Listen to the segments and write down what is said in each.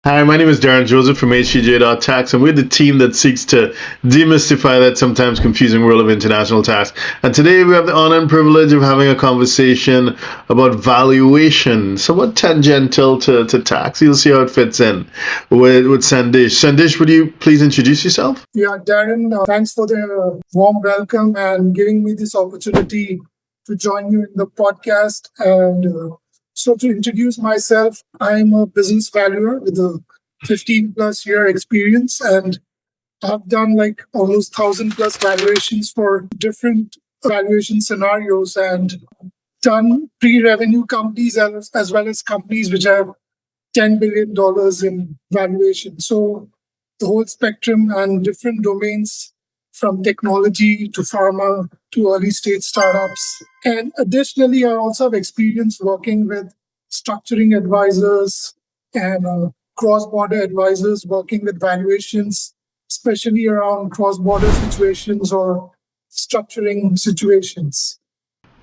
Hi, my name is Darren Joseph from HCJ.tax, and we're the team that seeks to demystify that sometimes confusing world of international tax. And today we have the honor and privilege of having a conversation about valuation, somewhat tangential to tax. You'll see how it fits in with Sandesh. Sandesh, would you please introduce yourself? Yeah, Darren, thanks for the warm welcome and giving me this opportunity to join you in the podcast. So to introduce myself, I'm a business valuer with a 15 plus year experience, and I've done like almost 1,000 plus valuations for different valuation scenarios and done pre-revenue companies as well as companies which have $10 billion in valuation. So the whole spectrum and different domains from technology to pharma to early stage startups. And additionally, I also have experience working with structuring advisors and cross-border advisors working with valuations, especially around cross-border situations or structuring situations.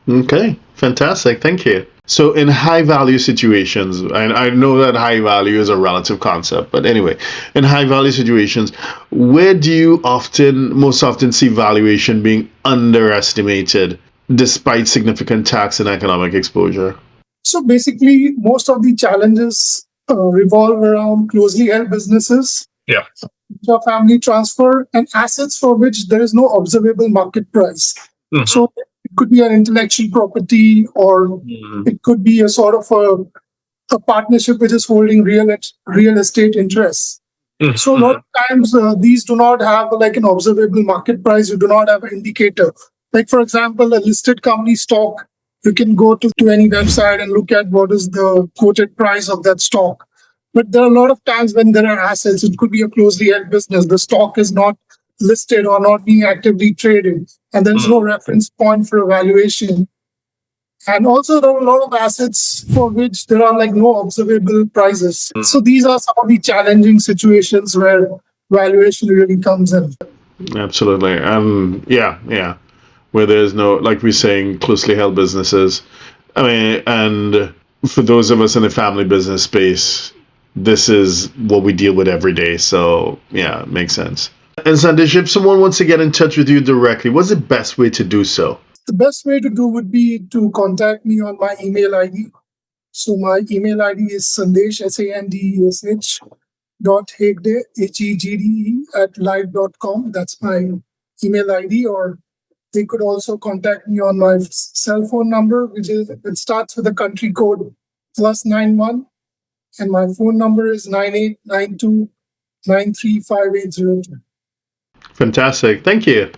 Okay, fantastic. Thank you. So, in high value situations, and I know that high value is a relative concept, but anyway, in high value situations, where do you most often see valuation being underestimated despite significant tax and economic exposure? So basically, most of the challenges revolve around closely held businesses, Yeah. family transfer, and assets for which there is no observable market price. Mhm. So it could be an intellectual property, or it could be a sort of a partnership which is holding real estate interests. So a lot of times these do not have like an observable market price. You do not have an indicator. Like for example, a listed company stock, you can go to any website and look at what is the quoted price of that stock. But there are a lot of times when there are assets, it could be a closely held business. The stock is not listed or not being actively traded, and there's no reference point for evaluation. And also, there are a lot of assets for which there are like no observable prices. So these are some of the challenging situations where valuation really comes in. Absolutely. Yeah. Where there's no, like we're saying, closely held businesses. I mean, and for those of us in the family business space, this is what we deal with every day. So, yeah, it makes sense. And Sandesh, if someone wants to get in touch with you directly, what's the best way to do so? The best way to do would be to contact me on my email ID. So my email ID is Sandesh, SANDESH .hegde, HEGDE @live.com. That's my email ID. Or they could also contact me on my cell phone number, it starts with a country code +91, and my phone number is 9892 935802. Fantastic. Thank you.